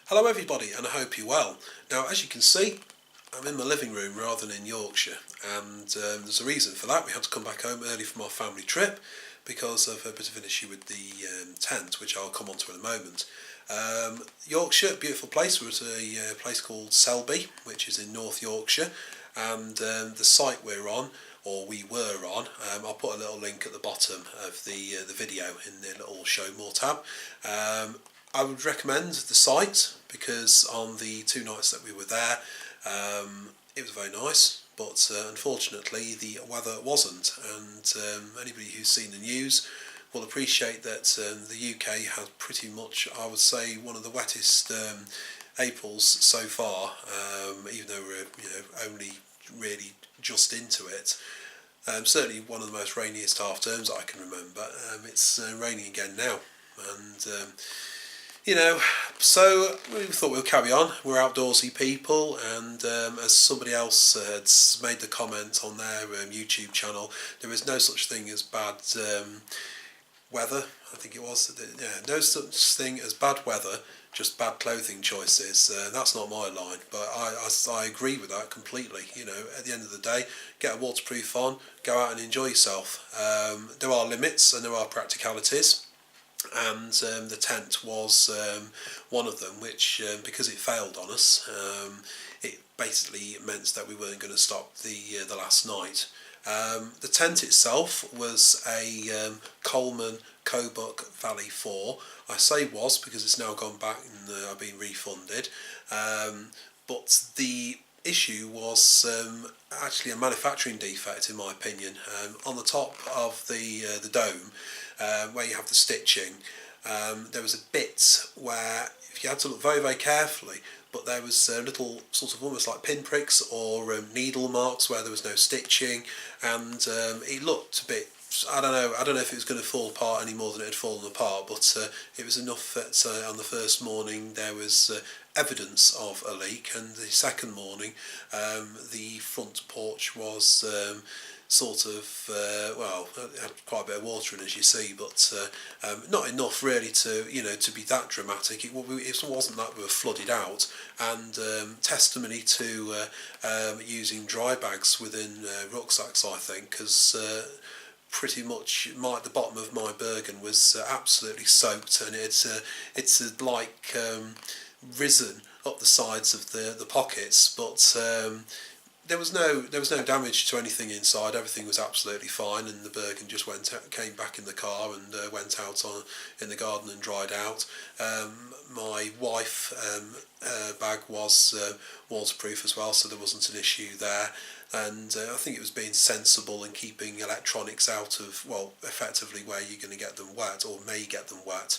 Hello everybody, and I hope you're well. Now, as you can see, I'm in my living room rather than in Yorkshire, and there's a reason for that. We had to come back home early from our family trip because of a bit of an issue with the tent, which I'll come on to in a moment. Yorkshire, beautiful place. We're at a place called Selby, which is in North Yorkshire, and the site we're on, or we were on, I'll put a little link at the bottom of the video in the little show more tab. I would recommend the site because on the 2 nights that we were there, it was very nice, but unfortunately the weather wasn't, and anybody who's seen the news will appreciate that the UK has pretty much, I would say, one of the wettest Aprils so far, even though we're only really just into it. Certainly one of the most rainiest half terms I can remember. It's raining again now, and so we thought we'll carry on. We're outdoorsy people, and as somebody else had made the comment on their YouTube channel, there is no such thing as bad weather. I think it was. Yeah, no such thing as bad weather, just bad clothing choices. That's not my line, but I agree with that completely. At the end of the day, get a waterproof on, go out and enjoy yourself. There are limits and there are practicalities. And the tent was one of them, which because it failed on us, it basically meant that we weren't going to stop the last night. The tent itself was a Coleman Cobuck Valley 4. I say was because it's now gone back and I've been refunded. But the issue was actually a manufacturing defect, in my opinion. On the top of the dome, where you have the stitching, there was a bit where if you had to look very, very carefully, but there was little sort of almost like pinpricks or needle marks where there was no stitching, and it looked a bit, I don't know if it was going to fall apart any more than it had fallen apart, but it was enough that on the first morning there was evidence of a leak, and the second morning the front porch was sort of had quite a bit of water in, as you see, but not enough really to to be that dramatic. It wasn't that we were flooded out, and testimony to using dry bags within rucksacks, I think, because pretty much the bottom of my Bergen was absolutely soaked, and it's like risen up the sides of the pockets, but there was no damage to anything inside. Everything was absolutely fine, and the Bergen just came back in the car and went out in the garden and dried out. My wife bag was waterproof as well, so there wasn't an issue there. And I think it was being sensible and keeping electronics out of, well, effectively where you're going to get them wet or may get them wet.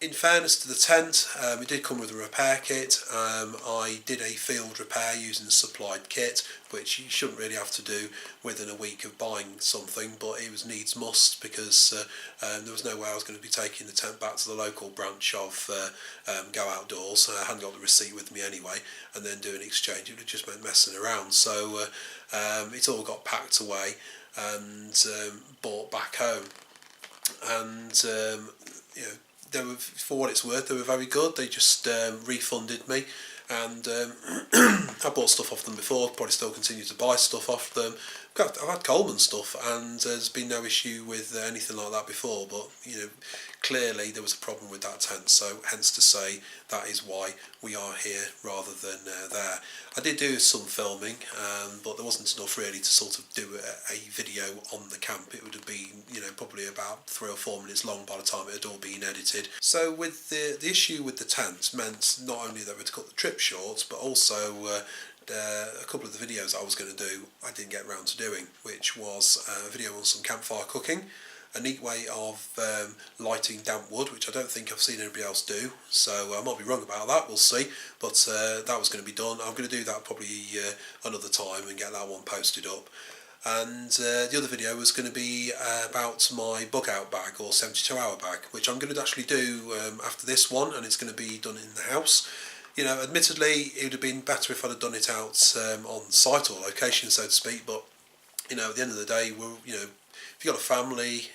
In fairness to the tent, it did come with a repair kit. I did a field repair using the supplied kit, which you shouldn't really have to do within a week of buying something, but it was needs must because there was no way I was going to be taking the tent back to the local branch of Go Outdoors. I hadn't got the receipt with me anyway, and then do an exchange. It would have just meant messing around. So it all got packed away and brought back home. And they were, for what it's worth, they were very good. They just refunded me, and I bought stuff off them before, probably still continue to buy stuff off them. I've had Coleman stuff, and there's been no issue with anything like that before, but clearly there was a problem with that tent, so hence to say that is why we are here rather than there. I did do some filming, but there wasn't enough really to sort of do a video on the camp. It would have been probably about 3 or 4 minutes long by the time it had all been edited. So with the issue with the tent meant not only that we had to cut the trip short, but also a couple of the videos I was going to do I didn't get around to doing, which was a video on some campfire cooking, a neat way of lighting damp wood, which I don't think I've seen anybody else do, so I might be wrong about that, we'll see, but that was going to be done. I'm going to do that probably another time and get that one posted up. And the other video was going to be about my bug out bag, or 72-hour bag, which I'm going to actually do after this one, and it's going to be done in the house. Admittedly, it would have been better if I'd have done it out on site or location, so to speak. But at the end of the day, if you've got a family,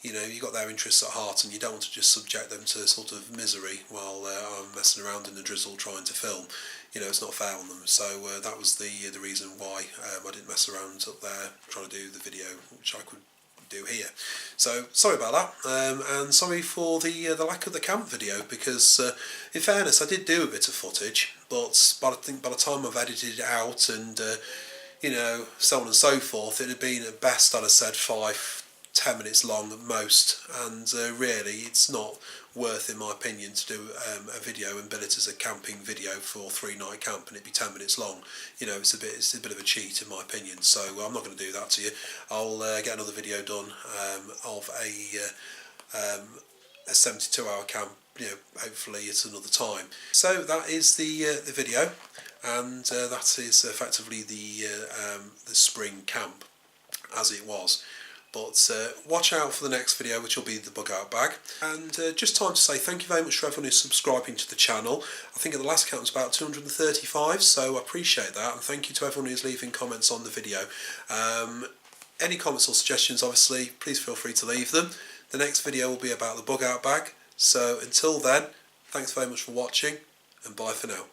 you know, you got their interests at heart, and you don't want to just subject them to sort of misery while I'm messing around in the drizzle trying to film. You know, it's not fair on them. So that was the reason why I didn't mess around up there trying to do the video, which I could do here. So sorry about that, and sorry for the lack of the camp video, because in fairness I did do a bit of footage, but I think by the time I've edited it out and you know, so on and so forth, it had been at best, I'd have said 5-10 minutes long at most, and really it's not worth, in my opinion, to do a video and bill it as a camping video for 3-night camp and it'd be 10 minutes long. You know, it's a bit of a cheat, in my opinion, so I'm not going to do that to you. I'll get another video done of a 72-hour camp, you know, hopefully at another time. So that is the video, and that is effectively the spring camp as it was. But watch out for the next video, which will be the bug out bag. And just time to say thank you very much for everyone who's subscribing to the channel. I think at the last count was about 235, so I appreciate that, and thank you to everyone who's leaving comments on the video. Any comments or suggestions, obviously, please feel free to leave them. The next video will be about the bug out bag. So until then, thanks very much for watching, and bye for now.